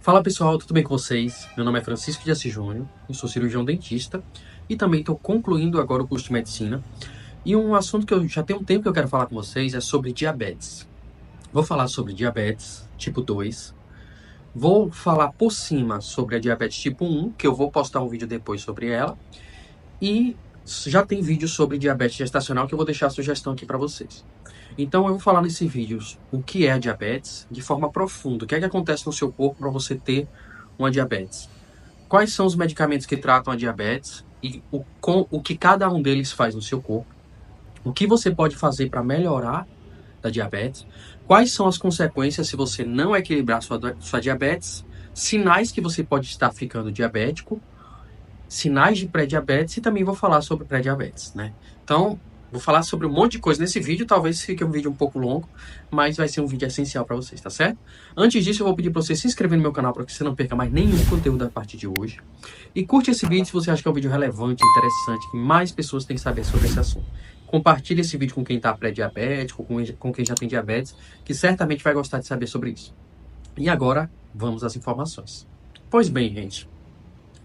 Fala pessoal, tudo bem com vocês? Meu nome é Francisco de Assis Júnior, eu sou cirurgião dentista e também estou concluindo agora o curso de medicina. E um assunto que eu já tenho um tempo que eu quero falar com vocês é sobre diabetes. Vou falar sobre diabetes tipo 2, vou falar por cima sobre a diabetes tipo 1, que eu vou postar um vídeo depois sobre ela, e já tem vídeo sobre diabetes gestacional que eu vou deixar a sugestão aqui para vocês. Então eu vou falar nesse vídeo o que é a diabetes de forma profunda, o que é que acontece no seu corpo para você ter uma diabetes. Quais são os medicamentos que tratam a diabetes e o que cada um deles faz no seu corpo. O que você pode fazer para melhorar da diabetes. Quais são as consequências se você não equilibrar sua diabetes. Sinais que você pode estar ficando diabético. Sinais de pré-diabetes e também vou falar sobre pré-diabetes, né? Então, vou falar sobre um monte de coisa nesse vídeo, talvez fique um vídeo um pouco longo, mas vai ser um vídeo essencial para vocês, tá certo? Antes disso, eu vou pedir para você se inscrever no meu canal para que você não perca mais nenhum conteúdo a partir de hoje. E curte esse vídeo se você acha que é um vídeo relevante, interessante, que mais pessoas têm que saber sobre esse assunto. Compartilhe esse vídeo com quem está pré-diabético, com quem já tem diabetes, que certamente vai gostar de saber sobre isso. E agora, vamos às informações. Pois bem, gente.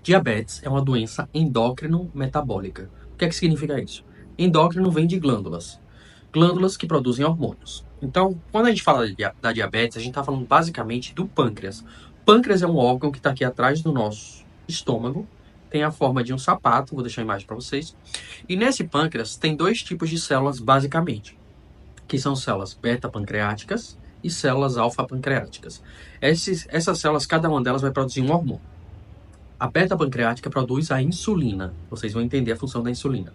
Diabetes é uma doença endócrino-metabólica. O que é que significa isso? Endócrino vem de glândulas. Glândulas que produzem hormônios. Então, quando a gente fala da diabetes, a gente está falando basicamente do pâncreas. O pâncreas é um órgão que está aqui atrás do nosso estômago. Tem a forma de um sapato, vou deixar a imagem para vocês. E nesse pâncreas tem dois tipos de células, basicamente. Que são células beta-pancreáticas e células alfa-pancreáticas. Essas células, cada uma delas vai produzir um hormônio. A beta-pancreática produz a insulina. Vocês vão entender a função da insulina.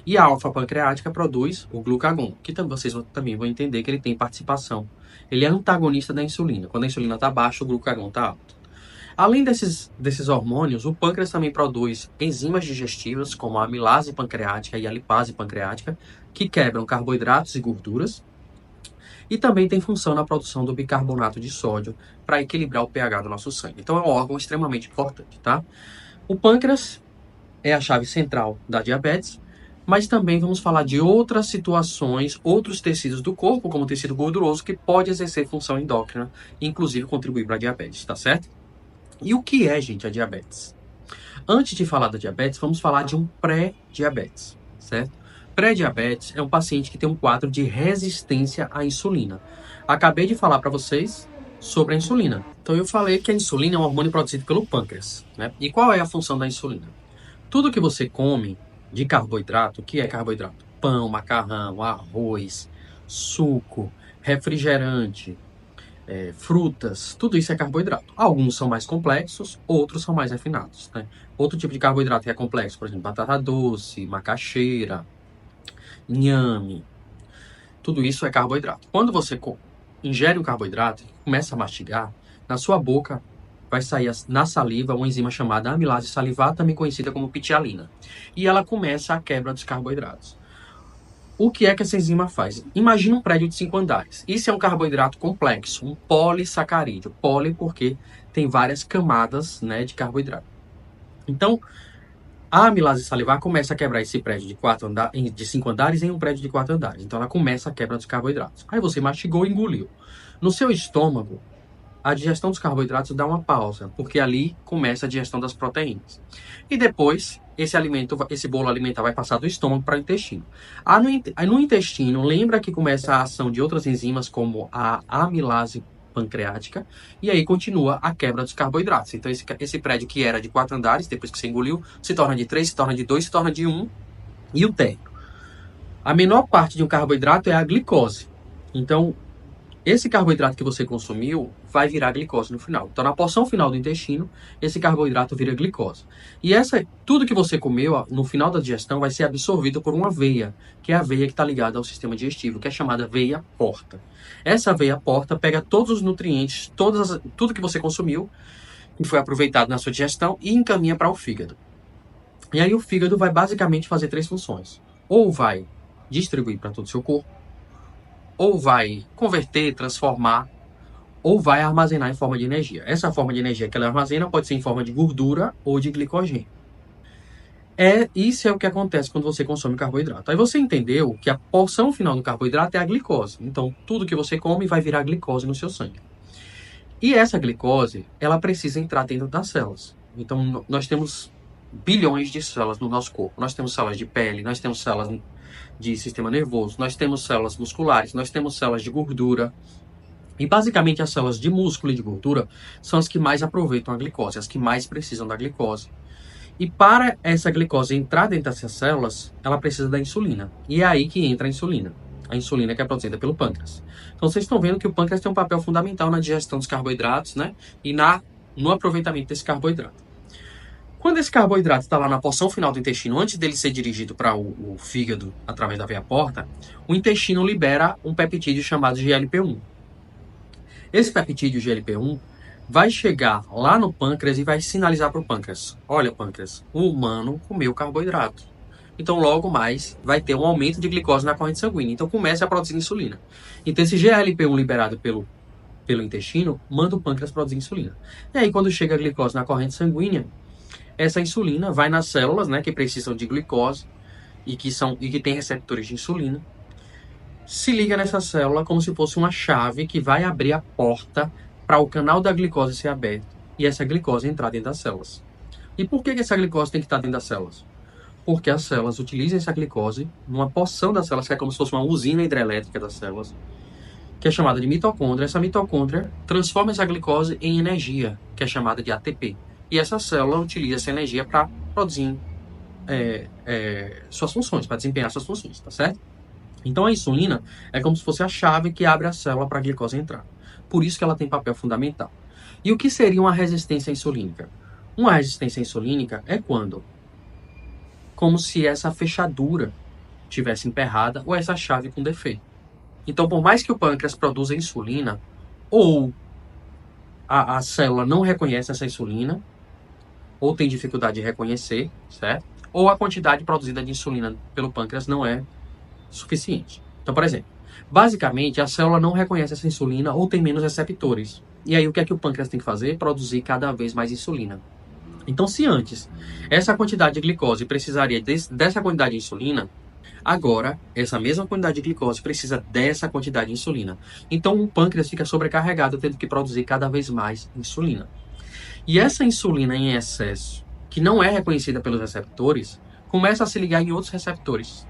E a alfa-pancreática produz o glucagon, que vocês também vão entender que ele tem participação. Ele é antagonista da insulina. Quando a insulina está baixa, o glucagon está alto. Além desses hormônios, o pâncreas também produz enzimas digestivas, como a amilase pancreática e a lipase pancreática, que quebram carboidratos e gorduras. E também tem função na produção do bicarbonato de sódio para equilibrar o pH do nosso sangue. Então é um órgão extremamente importante, tá? O pâncreas é a chave central da diabetes, mas também vamos falar de outras situações, outros tecidos do corpo, como o tecido gorduroso, que pode exercer função endócrina e inclusive contribuir para a diabetes, tá certo? E o que é, gente, a diabetes? Antes de falar da diabetes, vamos falar de um pré-diabetes, certo? Pré-diabetes é um paciente que tem um quadro de resistência à insulina. Acabei de falar para vocês sobre a insulina. Então eu falei que a insulina é um hormônio produzido pelo pâncreas, né? E qual é a função da insulina? Tudo que você come de carboidrato, o que é carboidrato? Pão, macarrão, arroz, suco, refrigerante, frutas, tudo isso é carboidrato. Alguns são mais complexos, outros são mais refinados, né? Outro tipo de carboidrato que é complexo, por exemplo, batata doce, macaxeira, inhame, tudo isso é carboidrato. Quando você ingere o carboidrato e começa a mastigar, na sua boca vai sair na saliva uma enzima chamada amilase salivar, também conhecida como pitialina. E ela começa a quebra dos carboidratos. O que é que essa enzima faz? Imagina um prédio de 5 andares. Isso é um carboidrato complexo, um polissacarídeo. Poli porque tem várias camadas, né, de carboidrato. Então, a amilase salivar começa a quebrar esse prédio de 5 andares em um prédio de 4 andares. Então ela começa a quebra dos carboidratos. Aí você mastigou e engoliu. No seu estômago, a digestão dos carboidratos dá uma pausa, porque ali começa a digestão das proteínas. E depois, esse bolo alimentar vai passar do estômago para o intestino. No intestino, lembra que começa a ação de outras enzimas, como a amilase pancreática, e aí continua a quebra dos carboidratos. Então esse prédio que era de 4 andares, depois que você engoliu, se torna de 3, se torna de 2, se torna de 1, e o térreo. A menor parte de um carboidrato é a glicose. Então, esse carboidrato que você consumiu vai virar glicose no final. Então, na porção final do intestino, esse carboidrato vira glicose. E tudo que você comeu, no final da digestão, vai ser absorvido por uma veia, que é a veia que está ligada ao sistema digestivo, que é chamada veia porta. Essa veia porta pega todos os nutrientes, tudo que você consumiu, que foi aproveitado na sua digestão, e encaminha para o fígado. E aí o fígado vai basicamente fazer 3 funções. Ou vai distribuir para todo o seu corpo, ou vai converter, transformar, ou vai armazenar em forma de energia. Essa forma de energia que ela armazena pode ser em forma de gordura ou de glicogênio. Isso é o que acontece quando você consome carboidrato. Aí você entendeu que a porção final do carboidrato é a glicose. Então, tudo que você come vai virar glicose no seu sangue. E essa glicose, ela precisa entrar dentro das células. Então, nós temos bilhões de células no nosso corpo. Nós temos células de pele, nós temos células de sistema nervoso, nós temos células musculares, nós temos células de gordura. E basicamente as células de músculo e de gordura são as que mais aproveitam a glicose, as que mais precisam da glicose. E para essa glicose entrar dentro dessas células, ela precisa da insulina. E é aí que entra a insulina. A insulina que é produzida pelo pâncreas. Então vocês estão vendo que o pâncreas tem um papel fundamental na digestão dos carboidratos, né? E no aproveitamento desse carboidrato. Quando esse carboidrato está lá na porção final do intestino, antes dele ser dirigido para o fígado através da veia porta, o intestino libera um peptídeo chamado GLP-1. Esse peptídeo GLP-1 vai chegar lá no pâncreas e vai sinalizar para o pâncreas: olha, pâncreas, o humano comeu carboidrato. Então, logo mais, vai ter um aumento de glicose na corrente sanguínea. Então, começa a produzir insulina. Então, esse GLP-1 liberado pelo intestino manda o pâncreas produzir insulina. E aí, quando chega a glicose na corrente sanguínea, essa insulina vai nas células, né, que precisam de glicose e que têm receptores de insulina, se liga nessa célula como se fosse uma chave que vai abrir a porta para o canal da glicose ser aberto e essa glicose entrar dentro das células. E por que essa glicose tem que estar dentro das células? Porque as células utilizam essa glicose numa porção das células, que é como se fosse uma usina hidrelétrica das células, que é chamada de mitocôndria. Essa mitocôndria transforma essa glicose em energia, que é chamada de ATP. E essa célula utiliza essa energia para produzir suas funções, para desempenhar suas funções, tá certo? Então a insulina é como se fosse a chave que abre a célula para a glicose entrar. Por isso que ela tem papel fundamental. E o que seria uma resistência insulínica? Uma resistência insulínica é como se essa fechadura tivesse emperrada ou essa chave com defeito. Então, por mais que o pâncreas produza insulina, ou a célula não reconhece essa insulina, ou tem dificuldade de reconhecer, certo? Ou a quantidade produzida de insulina pelo pâncreas não é suficiente. Então, por exemplo, basicamente a célula não reconhece essa insulina ou tem menos receptores. E aí o que é que o pâncreas tem que fazer? Produzir cada vez mais insulina. Então, se antes essa quantidade de glicose precisaria dessa quantidade de insulina, agora essa mesma quantidade de glicose precisa dessa quantidade de insulina. Então o pâncreas fica sobrecarregado, tendo que produzir cada vez mais insulina. E essa insulina em excesso, que não é reconhecida pelos receptores, começa a se ligar em outros receptores,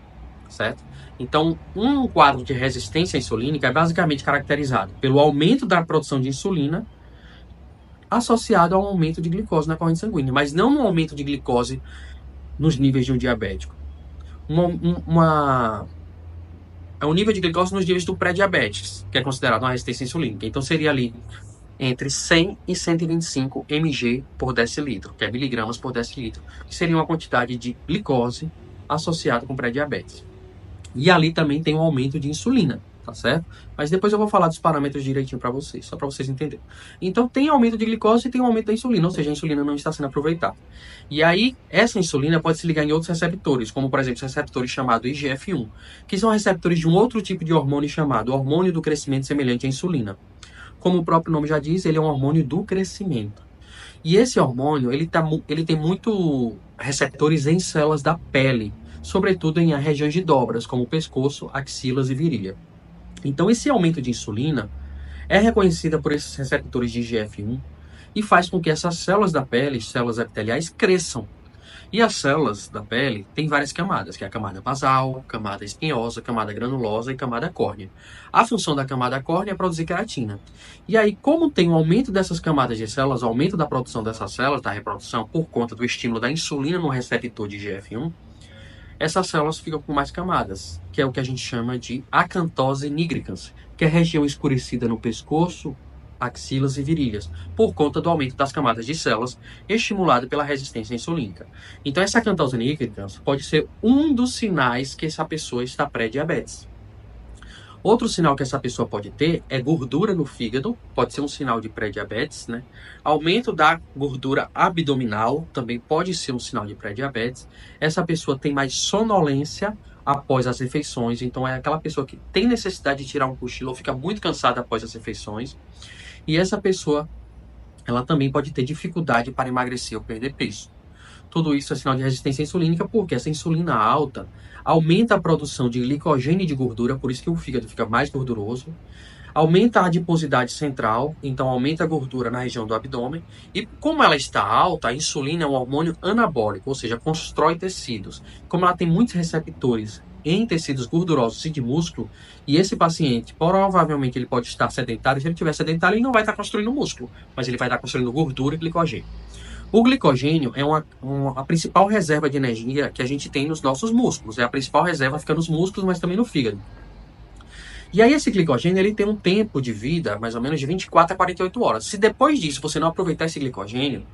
certo? Então, um quadro de resistência insulínica é basicamente caracterizado pelo aumento da produção de insulina associado ao aumento de glicose na corrente sanguínea, mas não um aumento de glicose nos níveis de um diabético. É um nível de glicose nos níveis do pré-diabetes, que é considerado uma resistência insulínica. Então, seria ali entre 100 e 125 mg por decilitro, que é miligramas por decilitro, que seria uma quantidade de glicose associada com pré-diabetes. E ali também tem um aumento de insulina, tá certo? Mas depois eu vou falar dos parâmetros direitinho para vocês, só para vocês entenderem. Então tem aumento de glicose e tem um aumento da insulina, ou seja, a insulina não está sendo aproveitada. E aí, essa insulina pode se ligar em outros receptores, como por exemplo os receptores chamados IGF-1, que são receptores de um outro tipo de hormônio chamado hormônio do crescimento semelhante à insulina. Como o próprio nome já diz, ele é um hormônio do crescimento. E esse hormônio, ele tem muito receptores em células da pele, sobretudo em regiões de dobras, como pescoço, axilas e virilha. Então, esse aumento de insulina é reconhecida por esses receptores de IGF-1 e faz com que essas células da pele, células epiteliais, cresçam. E as células da pele têm várias camadas, que é a camada basal, camada espinhosa, camada granulosa e camada córnea. A função da camada córnea é produzir queratina. E aí, como tem um aumento dessas camadas de células, aumento da produção dessas células, da reprodução, por conta do estímulo da insulina no receptor de IGF-1, essas células ficam com mais camadas, que é o que a gente chama de acantose nigricans, que é a região escurecida no pescoço, axilas e virilhas, por conta do aumento das camadas de células estimulado pela resistência insulínica. Então, essa acantose nigricans pode ser um dos sinais que essa pessoa está pré-diabetes. Outro sinal que essa pessoa pode ter é gordura no fígado, pode ser um sinal de pré-diabetes, né? Aumento da gordura abdominal também pode ser um sinal de pré-diabetes. Essa pessoa tem mais sonolência após as refeições, então é aquela pessoa que tem necessidade de tirar um cochilo ou fica muito cansada após as refeições. E essa pessoa, ela também pode ter dificuldade para emagrecer ou perder peso. Tudo isso é sinal de resistência insulínica, porque essa insulina alta aumenta a produção de glicogênio e de gordura, por isso que o fígado fica mais gorduroso, aumenta a adiposidade central, então aumenta a gordura na região do abdômen. E como ela está alta, a insulina é um hormônio anabólico, ou seja, constrói tecidos. Como ela tem muitos receptores em tecidos gordurosos e de músculo, e esse paciente, provavelmente, ele pode estar sedentário. Se ele estiver sedentário, ele não vai estar construindo músculo, mas ele vai estar construindo gordura e glicogênio. O glicogênio é a principal reserva de energia que a gente tem nos nossos músculos. É a principal reserva, fica nos músculos, mas também no fígado. E aí esse glicogênio, ele tem um tempo de vida, mais ou menos de 24 a 48 horas. Se depois disso você não aproveitar esse glicogênio,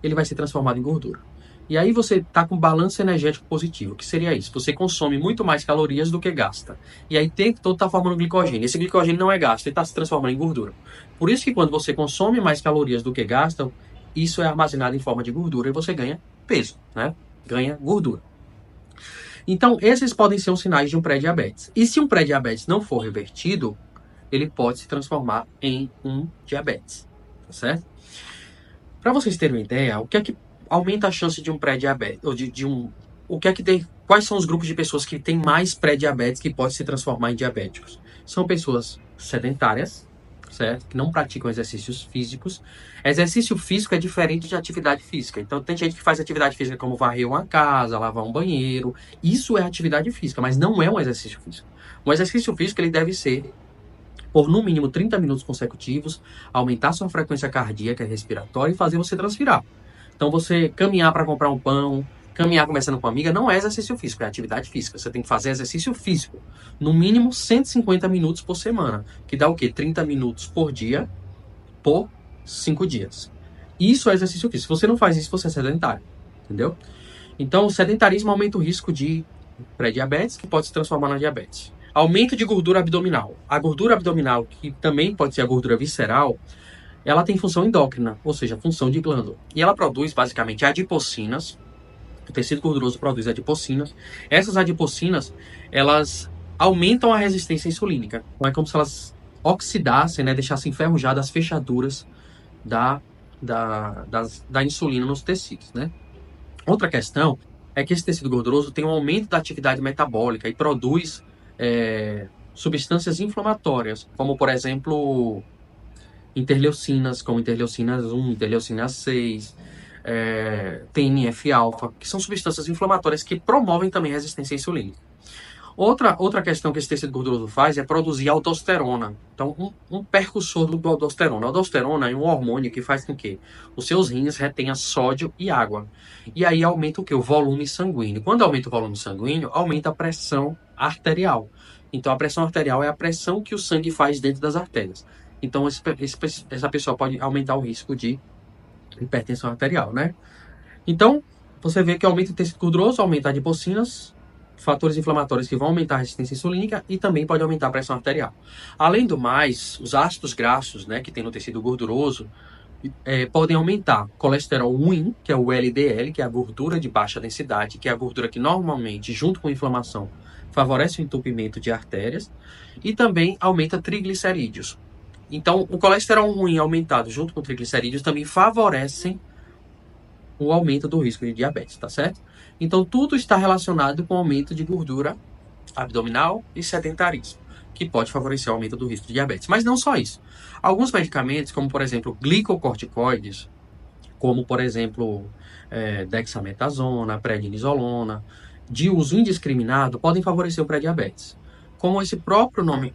ele vai ser transformado em gordura. E aí você está com balanço energético positivo. O que seria isso? Você consome muito mais calorias do que gasta. E aí o tempo todo está formando glicogênio. Esse glicogênio não é gasto, ele está se transformando em gordura. Por isso que quando você consome mais calorias do que gasta, isso é armazenado em forma de gordura e você ganha peso, né? Ganha gordura. Então, esses podem ser os sinais de um pré-diabetes. E se um pré-diabetes não for revertido, ele pode se transformar em um diabetes, tá certo? Para vocês terem uma ideia, o que é que aumenta a chance de um pré-diabetes, ou o que é que tem, quais são os grupos de pessoas que têm mais pré-diabetes que podem se transformar em diabéticos? São pessoas sedentárias, certo? Que não praticam exercícios físicos. Exercício físico é diferente de atividade física. Então, tem gente que faz atividade física como varrer uma casa, lavar um banheiro. Isso é atividade física, mas não é um exercício físico. Um exercício físico, ele deve ser por no mínimo 30 minutos consecutivos, aumentar sua frequência cardíaca e respiratória e fazer você transpirar. Então, você caminhar para comprar um pão, caminhar conversando com uma amiga, não é exercício físico, é atividade física. Você tem que fazer exercício físico. No mínimo 150 minutos por semana. Que dá o quê? 30 minutos por dia, por 5 dias. Isso é exercício físico. Se você não faz isso, você é sedentário. Entendeu? Então, o sedentarismo aumenta o risco de pré-diabetes, que pode se transformar na diabetes. Aumento de gordura abdominal. A gordura abdominal, que também pode ser a gordura visceral, ela tem função endócrina, ou seja, função de glândula. E ela produz, basicamente, adipocinas. O tecido gorduroso produz adipocinas. Essas adipocinas, elas aumentam a resistência insulínica. Então, é como se elas oxidassem, né, deixassem enferrujadas as fechaduras da insulina nos tecidos, né? Outra questão é que esse tecido gorduroso tem um aumento da atividade metabólica e produz substâncias inflamatórias, como, por exemplo, interleucinas, como interleucinas 1, interleucina 6, TNF-alfa, que são substâncias inflamatórias que promovem também a resistência insulínica. Outra questão que esse tecido gorduroso faz é produzir aldosterona. Então, um percussor do aldosterona. A aldosterona é um hormônio que faz com que os seus rins retenham sódio e água. E aí aumenta o que? O volume sanguíneo. Quando aumenta o volume sanguíneo, aumenta a pressão arterial. Então, a pressão arterial é a pressão que o sangue faz dentro das artérias. Então, essa pessoa pode aumentar o risco de hipertensão arterial, né? Então, você vê que aumenta o tecido gorduroso, aumenta a adipocinas, fatores inflamatórios que vão aumentar a resistência insulínica e também pode aumentar a pressão arterial. Além do mais, os ácidos graxos, né, que tem no tecido gorduroso, podem aumentar colesterol ruim, que é o LDL, que é a gordura de baixa densidade, que é a gordura que normalmente, junto com a inflamação, favorece o entupimento de artérias, e também aumenta triglicerídeos. Então, o colesterol ruim aumentado junto com triglicerídeos também favorecem o aumento do risco de diabetes, tá certo? Então, tudo está relacionado com o aumento de gordura abdominal e sedentarismo, que pode favorecer o aumento do risco de diabetes. Mas não só isso. Alguns medicamentos, como por exemplo glicocorticoides, como por exemplo dexametasona, prednisolona, de uso indiscriminado, podem favorecer o pré-diabetes. Como o próprio nome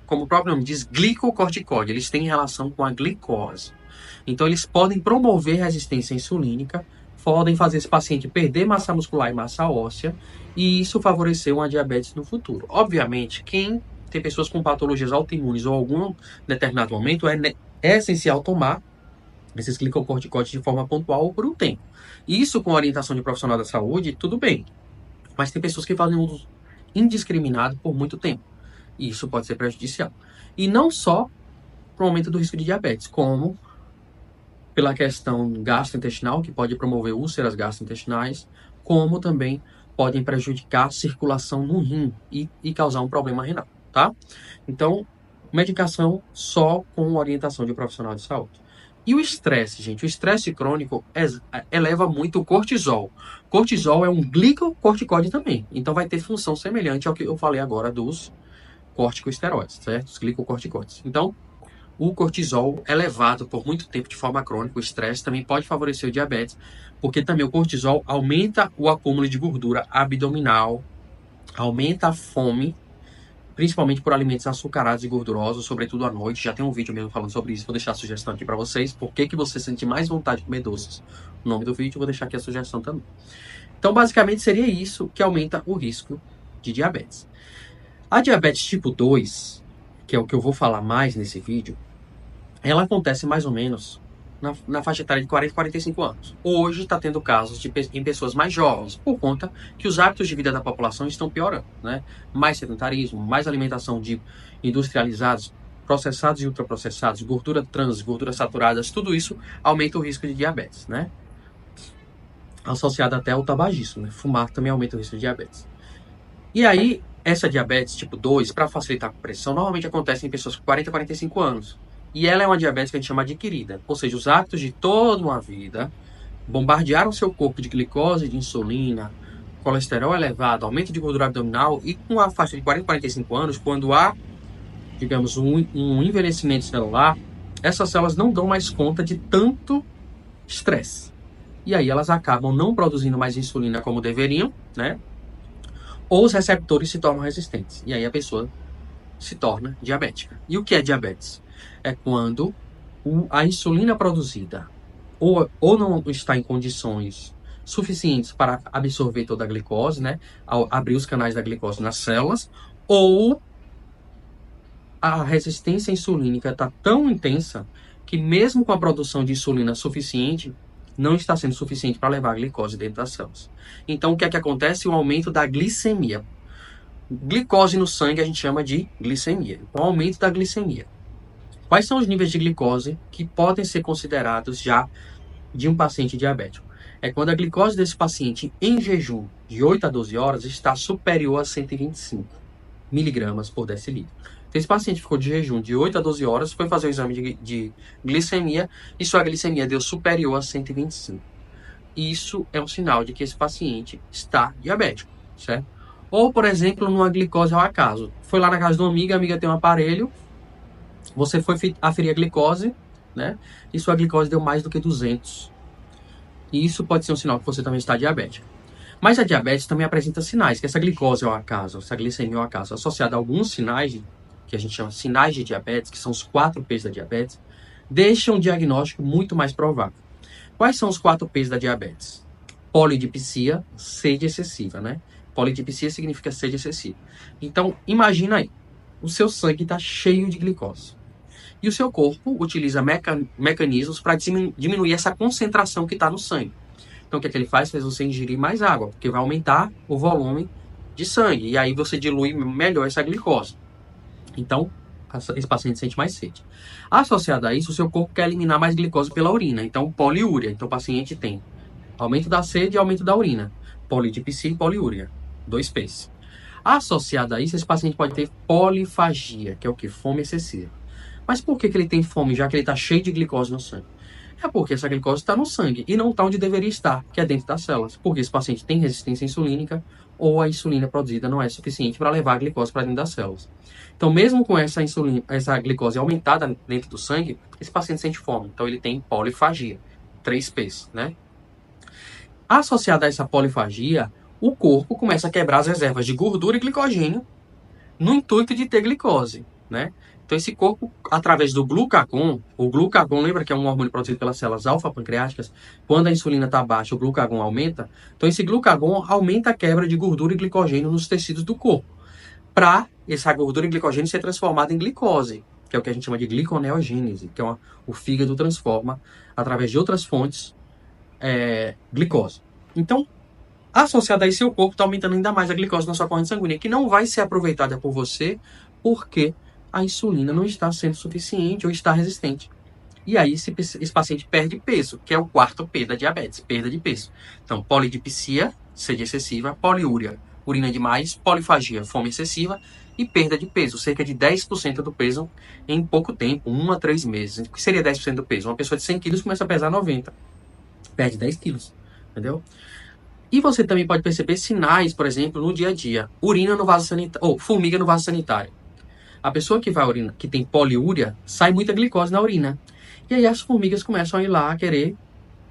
diz, glicocorticoide, eles têm relação com a glicose. Então, eles podem promover resistência insulínica, podem fazer esse paciente perder massa muscular e massa óssea, e isso favorecer uma diabetes no futuro. Obviamente, quem tem pessoas com patologias autoimunes ou algum determinado momento, é essencial tomar esses glicocorticoides de forma pontual ou por um tempo. Isso com orientação de profissional da saúde, tudo bem. Mas tem pessoas que fazem uso indiscriminado por muito tempo. E isso pode ser prejudicial. E não só para o aumento do risco de diabetes, como pela questão gastrointestinal, que pode promover úlceras gastrointestinais, como também podem prejudicar a circulação no rim e causar um problema renal, tá? Então, medicação só com orientação de profissional de saúde. E o estresse, gente? O estresse crônico eleva muito o cortisol. Cortisol é um glicocorticoide também. Então, vai ter função semelhante ao que eu falei agora dos corticosteroides, certo? Os glicocorticoides. Então, o cortisol elevado por muito tempo de forma crônica, o estresse, também pode favorecer o diabetes, porque também o cortisol aumenta o acúmulo de gordura abdominal, aumenta a fome, principalmente por alimentos açucarados e gordurosos, sobretudo à noite. Já tem um vídeo mesmo falando sobre isso, vou deixar a sugestão aqui para vocês. Por que você sente mais vontade de comer doces? O nome do vídeo, vou deixar aqui a sugestão também. Então, basicamente, seria isso que aumenta o risco de diabetes. A diabetes tipo 2, que é o que eu vou falar mais nesse vídeo, ela acontece mais ou menos na faixa etária de 40 a 45 anos. Hoje está tendo casos em pessoas mais jovens, por conta que os hábitos de vida da população estão piorando, né? Mais sedentarismo, mais alimentação de industrializados, processados e ultraprocessados, gordura trans, gorduras saturadas, tudo isso aumenta o risco de diabetes, né? Associado até ao tabagismo, né? Fumar também aumenta o risco de diabetes. E aí, essa diabetes tipo 2, para facilitar a pressão, normalmente acontece em pessoas com 40 a 45 anos. E ela é uma diabetes que a gente chama adquirida, ou seja, os hábitos de toda uma vida bombardearam seu corpo de glicose, de insulina, colesterol elevado, aumento de gordura abdominal, e com a faixa de 40 a 45 anos, quando há, digamos, um envelhecimento celular, essas células não dão mais conta de tanto estresse. E aí elas acabam não produzindo mais insulina como deveriam, né? Ou os receptores se tornam resistentes. E aí a pessoa se torna diabética. E o que é diabetes? É quando a insulina produzida ou não está em condições suficientes para absorver toda a glicose, né? Ao abrir os canais da glicose nas células, ou a resistência insulínica está tão intensa que mesmo com a produção de insulina suficiente, não está sendo suficiente para levar a glicose dentro das células. Então, o que é que acontece? O aumento da glicemia. Glicose no sangue a gente chama de glicemia. Então, aumento da glicemia. Quais são os níveis de glicose que podem ser considerados já de um paciente diabético? É quando a glicose desse paciente em jejum de 8 a 12 horas está superior a 125 miligramas por decilitro. Então, esse paciente ficou de jejum de 8 a 12 horas, foi fazer o exame de glicemia e sua glicemia deu superior a 125. Isso é um sinal de que esse paciente está diabético, certo? Ou, por exemplo, numa glicose ao acaso. Foi lá na casa de uma amiga, a amiga tem um aparelho, você foi aferir a glicose, né? E sua glicose deu mais do que 200. E isso pode ser um sinal que você também está diabético. Mas a diabetes também apresenta sinais, que essa glicose ao acaso, essa glicemia ao acaso, associada a alguns sinais, que a gente chama sinais de diabetes, que são os 4 P's da diabetes, deixam um diagnóstico muito mais provável. Quais são os 4 P's da diabetes? Polidipsia, sede excessiva, né? Polidipsia significa sede excessiva. Então, imagina aí, o seu sangue está cheio de glicose. E o seu corpo utiliza mecanismos para diminuir essa concentração que está no sangue. Então, o que é que ele faz? Faz você ingerir mais água, porque vai aumentar o volume de sangue. E aí você dilui melhor essa glicose. Então, esse paciente sente mais sede. Associado a isso, o seu corpo quer eliminar mais glicose pela urina. Então, poliúria. Então, o paciente tem aumento da sede e aumento da urina. Polidipsia e poliúria. 2 P's. Associado a isso, esse paciente pode ter polifagia, que é o que? Fome excessiva. Mas por que ele tem fome, já que ele está cheio de glicose no sangue? É porque essa glicose está no sangue e não está onde deveria estar, que é dentro das células. Porque esse paciente tem resistência insulínica ou a insulina produzida não é suficiente para levar a glicose para dentro das células. Então, mesmo com essa glicose aumentada dentro do sangue, esse paciente sente fome. Então, ele tem polifagia, 3 P's, né? Associado a essa polifagia, o corpo começa a quebrar as reservas de gordura e glicogênio no intuito de ter glicose, né? Então, esse corpo, através do glucagon, o glucagon, lembra que é um hormônio produzido pelas células alfa-pancreáticas? Quando a insulina está baixa, o glucagon aumenta. Então, esse glucagon aumenta a quebra de gordura e glicogênio nos tecidos do corpo, para essa gordura e glicogênio ser transformada em glicose, que é o que a gente chama de gliconeogênese, que é o fígado transforma, através de outras fontes, glicose. Então, associado a isso, seu corpo está aumentando ainda mais a glicose na sua corrente sanguínea, que não vai ser aproveitada por você, porque a insulina não está sendo suficiente ou está resistente. E aí esse paciente perde peso, que é o 4 P da diabetes, perda de peso. Então, polidipsia, sede excessiva, poliúria, urina demais, polifagia, fome excessiva e perda de peso, cerca de 10% do peso em pouco tempo, 1 a 3 meses. O que seria 10% do peso? Uma pessoa de 100 quilos começa a pesar 90, perde 10 quilos, entendeu? E você também pode perceber sinais, por exemplo, no dia a dia. Urina no vaso sanitário, ou formiga no vaso sanitário. A pessoa que vai à urina, que tem poliúria, sai muita glicose na urina. E aí as formigas começam a ir lá a querer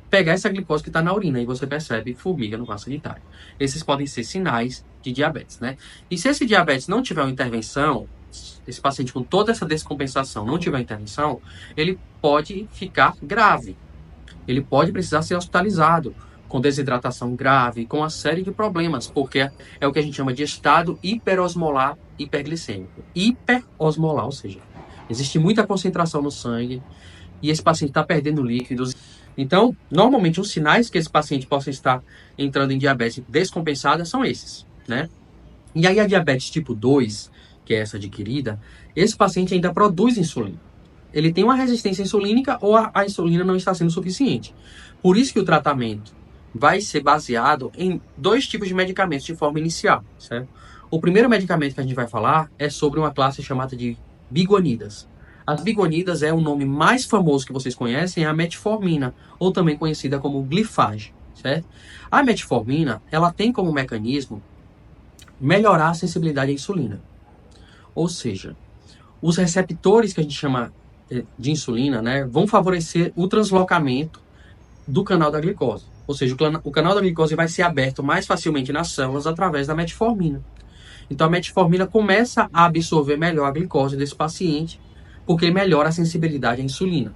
pegar essa glicose que está na urina e você percebe formiga no vaso sanitário. Esses podem ser sinais de diabetes, né? E se esse diabetes não tiver uma intervenção, esse paciente com toda essa descompensação não tiver intervenção, ele pode ficar grave. Ele pode precisar ser hospitalizado com desidratação grave, com uma série de problemas, porque é o que a gente chama de estado hiperosmolar hiperglicêmico. Hiperosmolar, ou seja, existe muita concentração no sangue e esse paciente está perdendo líquidos. Então, normalmente, os sinais que esse paciente possa estar entrando em diabetes descompensada são esses, né? E aí a diabetes tipo 2, que é essa adquirida, esse paciente ainda produz insulina. Ele tem uma resistência insulínica ou a insulina não está sendo suficiente. Por isso que o tratamento vai ser baseado em 2 tipos de medicamentos de forma inicial, certo? O primeiro medicamento que a gente vai falar é sobre uma classe chamada de biguanidas. As biguanidas é o nome mais famoso que vocês conhecem, é a metformina, ou também conhecida como glifage, certo? A metformina, ela tem como mecanismo melhorar a sensibilidade à insulina. Ou seja, os receptores que a gente chama de insulina, né, vão favorecer o translocamento do canal da glicose. Ou seja, o canal da glicose vai ser aberto mais facilmente nas células através da metformina. Então a metformina começa a absorver melhor a glicose desse paciente, porque melhora a sensibilidade à insulina.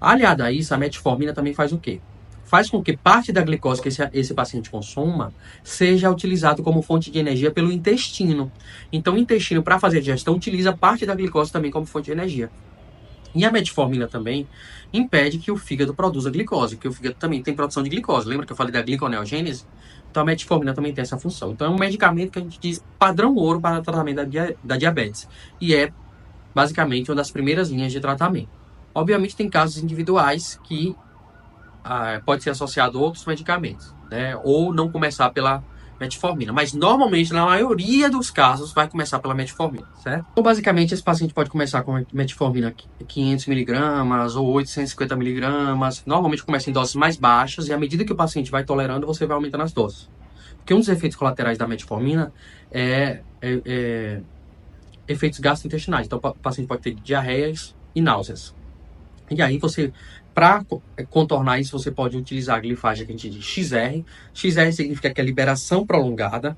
Aliado a isso, a metformina também faz o quê? Faz com que parte da glicose que esse paciente consuma seja utilizado como fonte de energia pelo intestino. Então o intestino, para fazer a digestão, utiliza parte da glicose também como fonte de energia. E a metformina também impede que o fígado produza glicose, porque o fígado também tem produção de glicose. Lembra que eu falei da gliconeogênese? Então a metformina também tem essa função. Então é um medicamento que a gente diz padrão ouro para o tratamento da diabetes. E é basicamente uma das primeiras linhas de tratamento. Obviamente tem casos individuais que pode ser associado a outros medicamentos, né? Ou não começar pela metformina, mas normalmente, na maioria dos casos, vai começar pela metformina, certo? Então, basicamente, esse paciente pode começar com metformina 500 miligramas ou 850 miligramas. Normalmente começa em doses mais baixas e à medida que o paciente vai tolerando, você vai aumentando as doses. Porque um dos efeitos colaterais da metformina é efeitos gastrointestinais. Então, o paciente pode ter diarreias e náuseas. E aí para contornar isso, você pode utilizar a glifagem que a gente diz XR. XR significa que é liberação prolongada.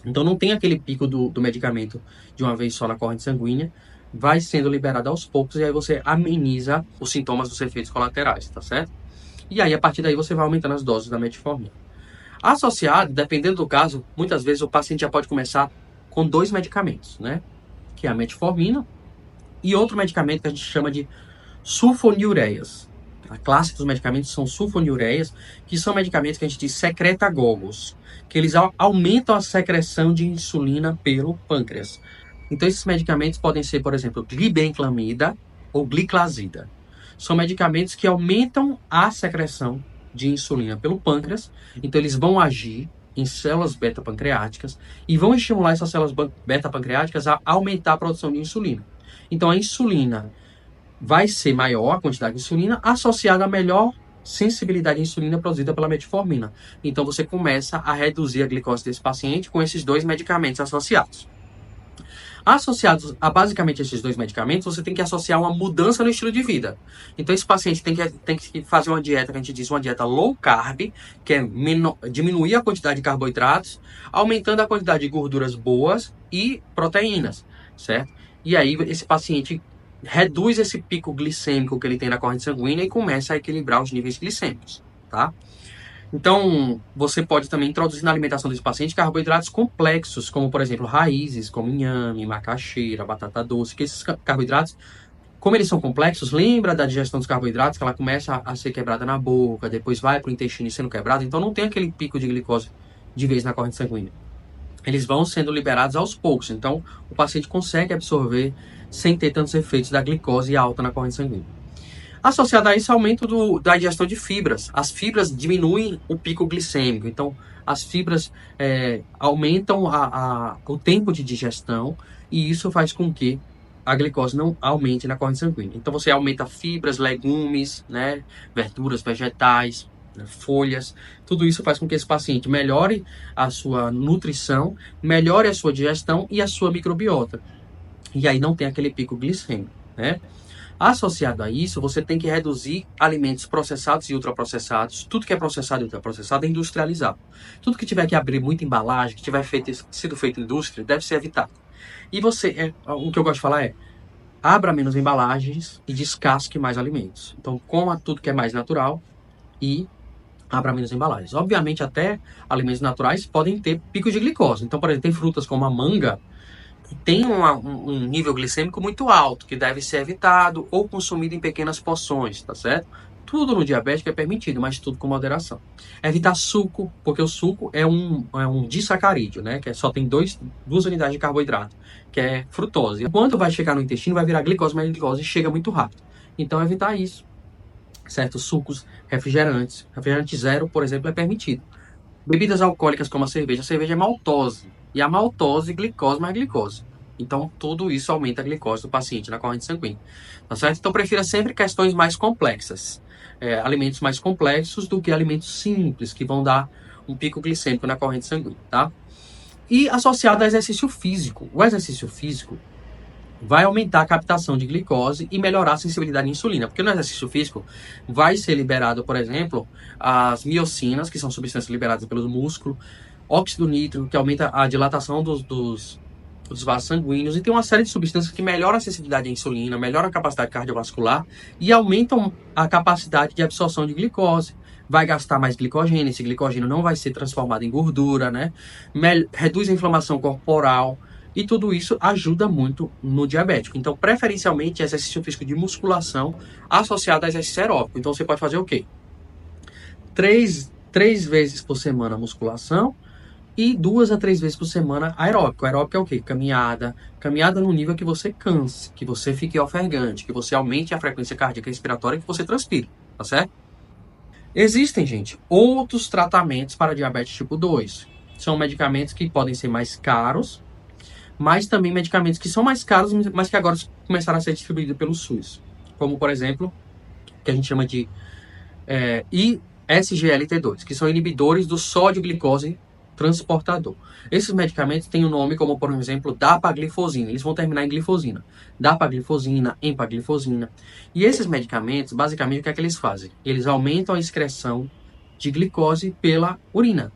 Então não tem aquele pico do medicamento de uma vez só na corrente sanguínea. Vai sendo liberado aos poucos e aí você ameniza os sintomas dos efeitos colaterais, tá certo? E aí a partir daí você vai aumentando as doses da metformina. Associado, dependendo do caso, muitas vezes o paciente já pode começar com 2 medicamentos, né? Que é a metformina e outro medicamento que a gente chama de sulfonilureias. A classe dos medicamentos são sulfonilureias, que são medicamentos que a gente diz secretagogos, que eles aumentam a secreção de insulina pelo pâncreas. Então esses medicamentos podem ser, por exemplo, glibenclamida ou gliclazida. São medicamentos que aumentam a secreção de insulina pelo pâncreas, então eles vão agir em células beta-pancreáticas e vão estimular essas células beta-pancreáticas a aumentar a produção de insulina. Então a insulina vai ser maior, a quantidade de insulina, associada à melhor sensibilidade à insulina produzida pela metformina. Então você começa a reduzir a glicose desse paciente com esses 2 medicamentos associados. Associados a basicamente esses 2 medicamentos, você tem que associar uma mudança no estilo de vida. Então esse paciente tem que fazer uma dieta que a gente diz uma dieta low carb, que é diminuir a quantidade de carboidratos, aumentando a quantidade de gorduras boas e proteínas, certo? E aí esse paciente reduz esse pico glicêmico que ele tem na corrente sanguínea e começa a equilibrar os níveis glicêmicos, tá? Então, você pode também introduzir na alimentação desse paciente carboidratos complexos, como, por exemplo, raízes, como inhame, macaxeira, batata doce, que esses carboidratos, como eles são complexos, lembra da digestão dos carboidratos, que ela começa a ser quebrada na boca, depois vai para o intestino sendo quebrada, então não tem aquele pico de glicose de vez na corrente sanguínea. Eles vão sendo liberados aos poucos, então o paciente consegue absorver sem ter tantos efeitos da glicose alta na corrente sanguínea. Associado a isso, aumento da ingestão de fibras. As fibras diminuem o pico glicêmico, então as fibras aumentam o tempo de digestão e isso faz com que a glicose não aumente na corrente sanguínea. Então você aumenta fibras, legumes, né, verduras, vegetais, folhas, tudo isso faz com que esse paciente melhore a sua nutrição, melhore a sua digestão e a sua microbiota. e aí não tem aquele pico glicêmico, né? Associado a isso, você tem que reduzir alimentos processados e ultraprocessados. Tudo que é processado e ultraprocessado é industrializado. Tudo que tiver que abrir muita embalagem, que tiver sido feito em indústria, deve ser evitado. E o que eu gosto de falar é, abra menos embalagens e descasque mais alimentos. Então, coma tudo que é mais natural e abra menos embalagens. Obviamente, até alimentos naturais podem ter picos de glicose. Então, por exemplo, tem frutas como a manga, que tem um nível glicêmico muito alto, que deve ser evitado ou consumido em pequenas porções, tá certo? Tudo no diabético é permitido, mas tudo com moderação. Evitar suco, porque o suco é um disacarídeo, né? Que só tem duas unidades de carboidrato, que é frutose. Quando vai chegar no intestino, vai virar glicose, mas a glicose chega muito rápido. Então, evitar isso, certo? Sucos, refrigerantes. Refrigerante zero, por exemplo, é permitido. Bebidas alcoólicas como a cerveja é maltose. E a maltose, glicose mais glicose. Então, tudo isso aumenta a glicose do paciente na corrente sanguínea. Tá certo? Então, prefira sempre questões mais complexas. Alimentos mais complexos do que alimentos simples, que vão dar um pico glicêmico na corrente sanguínea, tá? E associado ao exercício físico. O exercício físico vai aumentar a captação de glicose e melhorar a sensibilidade à insulina. Porque no exercício físico vai ser liberado, por exemplo, as miocinas, que são substâncias liberadas pelo músculo, óxido nítrico, que aumenta a dilatação dos vasos sanguíneos, e tem uma série de substâncias que melhoram a sensibilidade à insulina, melhoram a capacidade cardiovascular e aumentam a capacidade de absorção de glicose. Vai gastar mais glicogênio, esse glicogênio não vai ser transformado em gordura, né? Reduz a inflamação corporal, e tudo isso ajuda muito no diabético. Então, preferencialmente, exercício físico de musculação associado a exercício aeróbico. Então, você pode fazer o quê? Três vezes por semana musculação e 2 a 3 vezes por semana aeróbico. Aeróbico é o quê? Caminhada. Caminhada no nível que você canse, que você fique ofegante, que você aumente a frequência cardíaca e respiratória e que você transpire, tá certo? Existem, gente, outros tratamentos para diabetes tipo 2. São medicamentos que podem ser mais caros, mas também medicamentos que são mais caros, mas que agora começaram a ser distribuídos pelo SUS. Como, por exemplo, que a gente chama de ISGLT2, que são inibidores do sódio-glicose transportador. Esses medicamentos têm um nome como, por exemplo, dapaglifosina. Eles vão terminar em glifosina. Dapaglifosina, empaglifosina. E esses medicamentos, basicamente, o que é que eles fazem? Eles aumentam a excreção de glicose pela urina.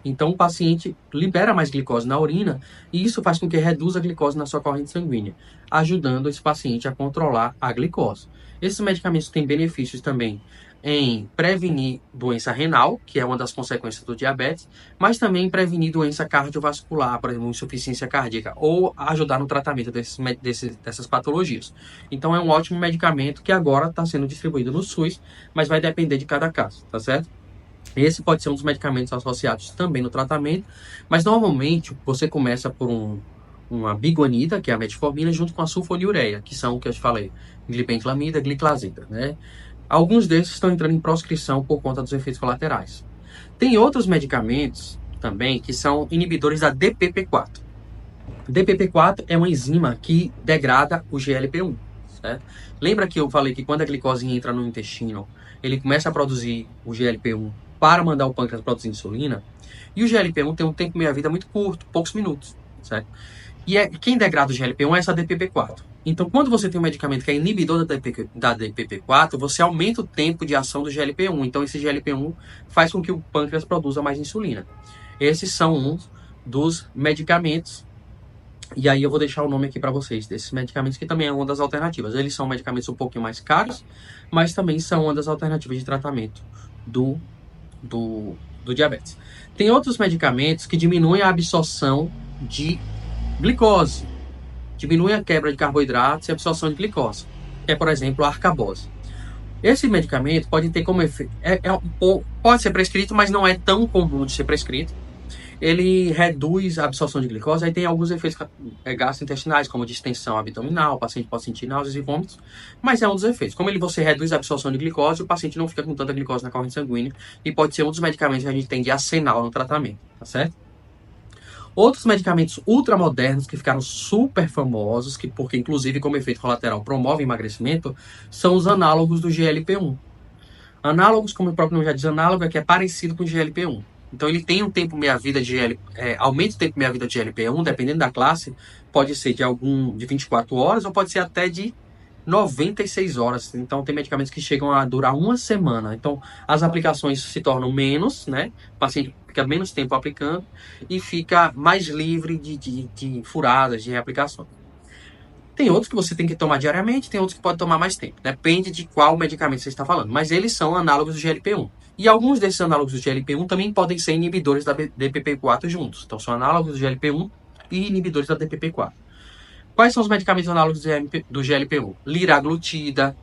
Então, o paciente libera mais glicose na urina e isso faz com que reduza a glicose na sua corrente sanguínea, ajudando esse paciente a controlar a glicose. Esses medicamentos têm benefícios também em prevenir doença renal, que é uma das consequências do diabetes, mas também em prevenir doença cardiovascular, por exemplo, insuficiência cardíaca, ou ajudar no tratamento dessas patologias. Então, é um ótimo medicamento que agora está sendo distribuído no SUS, mas vai depender de cada caso, tá certo? Esse pode ser um dos medicamentos associados também no tratamento, mas normalmente você começa por uma biguanida, que é a metformina, junto com a sulfonilureia, que são o que eu te falei, glibenclamida, gliclazida, né? Alguns desses estão entrando em proscrição por conta dos efeitos colaterais. Tem outros medicamentos também que são inibidores da DPP-4. DPP-4 é uma enzima que degrada o GLP-1, certo? Lembra que eu falei que quando a glicose entra no intestino, ele começa a produzir o GLP-1 para mandar o pâncreas produzir insulina? E o GLP-1 tem um tempo meia-vida muito curto, poucos minutos, certo? E quem degrada o GLP-1 é essa DPP-4. Então, quando você tem um medicamento que é inibidor da DPP-4, você aumenta o tempo de ação do GLP-1. Então, esse GLP-1 faz com que o pâncreas produza mais insulina. Esses são uns dos medicamentos. E aí eu vou deixar o nome aqui para vocês, desses medicamentos, que também é uma das alternativas. Eles são medicamentos um pouquinho mais caros, mas também são uma das alternativas de tratamento do diabetes. Tem outros medicamentos que diminuem a absorção de glicose, diminuem a quebra de carboidratos e a absorção de glicose, que é, por exemplo, a arcabose. Esse medicamento pode ter como efeito, pode ser prescrito, mas não é tão comum de ser prescrito. Ele reduz a absorção de glicose, aí tem alguns efeitos gastrointestinais, como distensão abdominal, o paciente pode sentir náuseas e vômitos, mas é um dos efeitos. Como você reduz a absorção de glicose, o paciente não fica com tanta glicose na corrente sanguínea, e pode ser um dos medicamentos que a gente tem de arsenal no tratamento, tá certo? Outros medicamentos ultramodernos que ficaram super famosos, porque inclusive como efeito colateral promovem emagrecimento, são os análogos do GLP-1. Análogos, como o próprio nome já diz, análogo é que é parecido com o GLP-1. Então ele tem um tempo meia-vida aumenta o tempo meia-vida de GLP-1, dependendo da classe, pode ser de 24 horas ou pode ser até de 96 horas. Então tem medicamentos que chegam a durar uma semana. Então as aplicações se tornam menos, né? O paciente fica menos tempo aplicando e fica mais livre de furadas, de reaplicação. Tem outros que você tem que tomar diariamente, tem outros que pode tomar mais tempo. Depende de qual medicamento você está falando. Mas eles são análogos do GLP-1. E alguns desses análogos do GLP-1 também podem ser inibidores da DPP-4 juntos. Então são análogos do GLP-1 e inibidores da DPP-4. Quais são os medicamentos análogos do GLP-1? Liraglutida,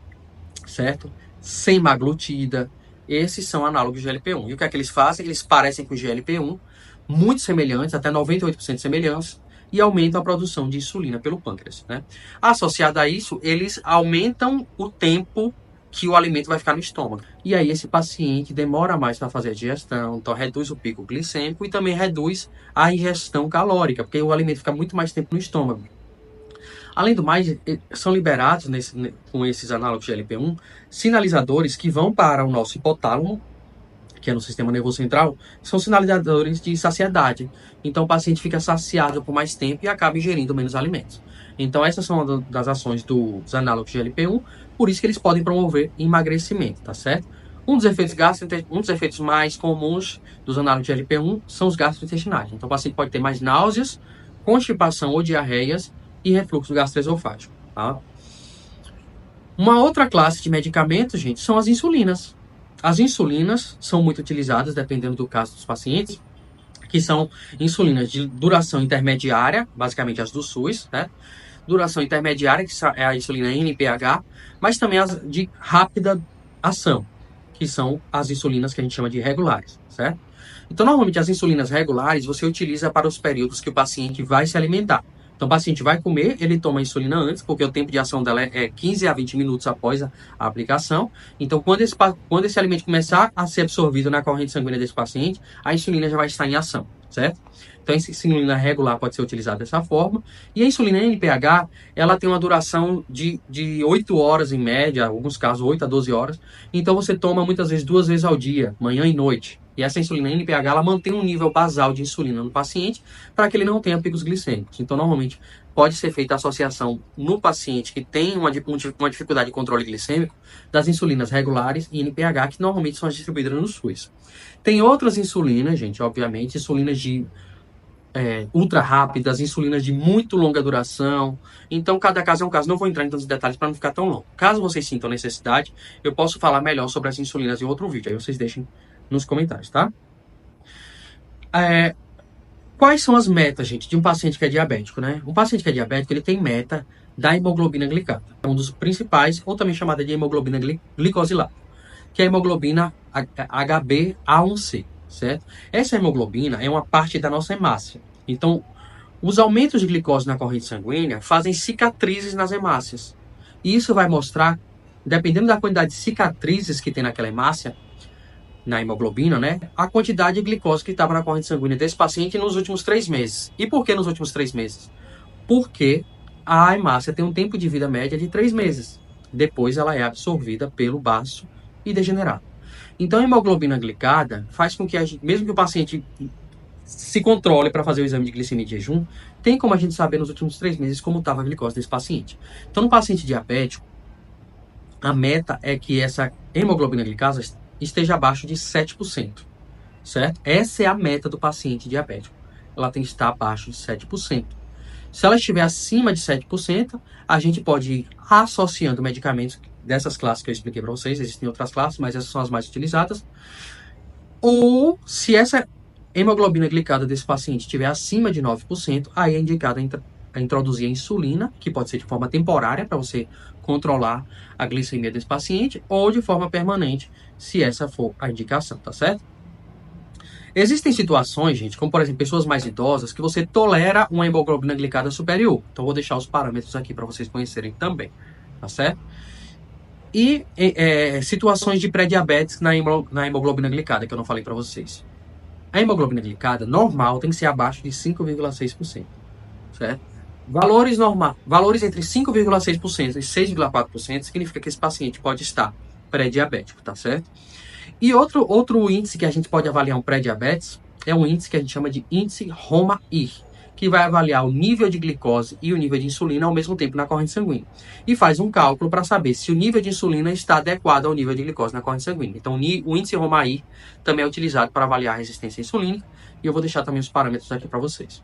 certo? Semaglutida. Esses são análogos do GLP-1. E o que é que eles fazem? Eles parecem com o GLP-1, muito semelhantes, até 98% de semelhança, e aumentam a produção de insulina pelo pâncreas, né? Associado a isso, eles aumentam o tempo que o alimento vai ficar no estômago. E aí esse paciente demora mais para fazer a digestão, então reduz o pico glicêmico e também reduz a ingestão calórica, porque o alimento fica muito mais tempo no estômago. Além do mais, são liberados com esses análogos de GLP-1 sinalizadores que vão para o nosso hipotálamo, que é no sistema nervoso central, são sinalizadores de saciedade. Então o paciente fica saciado por mais tempo e acaba ingerindo menos alimentos. Então essas são uma das ações dos análogos de GLP-1, por isso que eles podem promover emagrecimento, tá certo? Um dos efeitos mais comuns dos análogos de GLP-1 são os gastrointestinais. Então o paciente pode ter mais náuseas, constipação ou diarreias e refluxo gastroesofágico, tá? Uma outra classe de medicamentos, gente, são as insulinas. As insulinas são muito utilizadas, dependendo do caso dos pacientes, que são insulinas de duração intermediária, basicamente as do SUS, né? Duração intermediária, que é a insulina NPH, mas também as de rápida ação, que são as insulinas que a gente chama de regulares, certo? Então, normalmente, as insulinas regulares você utiliza para os períodos que o paciente vai se alimentar. Então, o paciente vai comer, ele toma a insulina antes, porque o tempo de ação dela é 15 a 20 minutos após a aplicação. Então, quando esse alimento começar a ser absorvido na corrente sanguínea desse paciente, a insulina já vai estar em ação, certo? Então, a insulina regular pode ser utilizada dessa forma. E a insulina NPH, ela tem uma duração de 8 horas em média, em alguns casos 8 a 12 horas. Então, você toma muitas vezes 2 vezes ao dia, manhã e noite. E essa insulina NPH, ela mantém um nível basal de insulina no paciente para que ele não tenha picos glicêmicos. Então, normalmente, pode ser feita a associação no paciente que tem uma dificuldade de controle glicêmico das insulinas regulares e NPH, que normalmente são as distribuídas no SUS. Tem outras insulinas, gente, obviamente, insulinas de ultra rápidas, insulinas de muito longa duração. Então, cada caso é um caso. Não vou entrar em tantos detalhes para não ficar tão longo. Caso vocês sintam necessidade, eu posso falar melhor sobre as insulinas em outro vídeo. Aí vocês deixem nos comentários, tá? Quais são as metas, gente, de um paciente que é diabético, né? Um paciente que é diabético, ele tem meta da hemoglobina glicada. É um dos principais, ou também chamada de hemoglobina glicosilável, que é a hemoglobina HbA1c, certo? Essa hemoglobina é uma parte da nossa hemácia. Então, os aumentos de glicose na corrente sanguínea fazem cicatrizes nas hemácias. E isso vai mostrar, dependendo da quantidade de cicatrizes que tem naquela hemácia, na hemoglobina, né? A quantidade de glicose que estava na corrente sanguínea desse paciente nos últimos 3 meses. E por que nos últimos 3 meses? Porque a hemácia tem um tempo de vida média de 3 meses. Depois ela é absorvida pelo baço e degenerada. Então a hemoglobina glicada faz com que, mesmo que o paciente se controle para fazer o exame de glicemia de jejum, tem como a gente saber nos últimos 3 meses como estava a glicose desse paciente. Então no paciente diabético, a meta é que essa hemoglobina glicada esteja abaixo de 7%, certo? Essa é a meta do paciente diabético. Ela tem que estar abaixo de 7%. Se ela estiver acima de 7%, a gente pode ir associando medicamentos dessas classes que eu expliquei para vocês. Existem outras classes, mas essas são as mais utilizadas. Ou, se essa hemoglobina glicada desse paciente estiver acima de 9%, aí é indicado a introduzir a insulina, que pode ser de forma temporária, para você controlar a glicemia desse paciente, ou de forma permanente, se essa for a indicação, tá certo? Existem situações, gente, como por exemplo, pessoas mais idosas, que você tolera uma hemoglobina glicada superior. Então, vou deixar os parâmetros aqui para vocês conhecerem também, tá certo? E situações de pré-diabetes na hemoglobina glicada, que eu não falei para vocês. A hemoglobina glicada normal tem que ser abaixo de 5,6%, certo? Valores entre 5,6% e 6,4% significa que esse paciente pode estar pré-diabético, tá certo? E outro índice que a gente pode avaliar um pré-diabetes é um índice que a gente chama de índice Roma-IR, que vai avaliar o nível de glicose e o nível de insulina ao mesmo tempo na corrente sanguínea. E faz um cálculo para saber se o nível de insulina está adequado ao nível de glicose na corrente sanguínea. Então, o índice Roma-IR também é utilizado para avaliar a resistência insulínica, e eu vou deixar também os parâmetros aqui para vocês.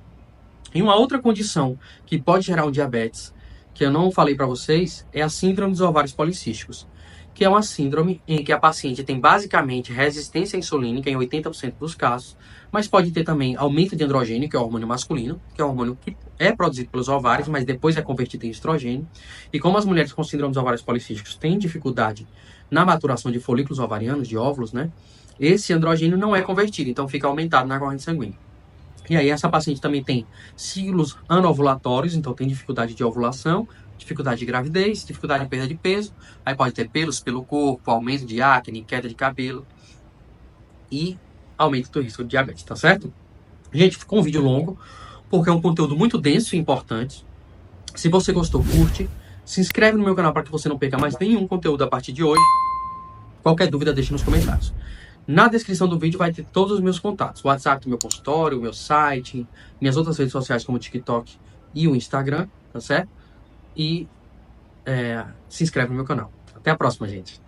E uma outra condição que pode gerar um diabetes, que eu não falei para vocês, é a síndrome dos ovários policísticos, que é uma síndrome em que a paciente tem basicamente resistência insulínica em 80% dos casos, mas pode ter também aumento de androgênio, que é o hormônio masculino, que é o hormônio que é produzido pelos ovários, mas depois é convertido em estrogênio. E como as mulheres com síndrome dos ovários policísticos têm dificuldade na maturação de folículos ovarianos, de óvulos, né? Esse androgênio não é convertido, então fica aumentado na corrente sanguínea. E aí essa paciente também tem ciclos anovulatórios, então tem dificuldade de ovulação, dificuldade de gravidez, dificuldade de perda de peso, aí pode ter pelos pelo corpo, aumento de acne, queda de cabelo e aumento do risco de diabetes, tá certo? Gente, ficou um vídeo longo, porque é um conteúdo muito denso e importante. Se você gostou, curte, se inscreve no meu canal para que você não perca mais nenhum conteúdo a partir de hoje. Qualquer dúvida, deixe nos comentários. Na descrição do vídeo vai ter todos os meus contatos. O WhatsApp do meu consultório, o meu site, minhas outras redes sociais como o TikTok e o Instagram, tá certo? E se inscreve no meu canal. Até a próxima, gente.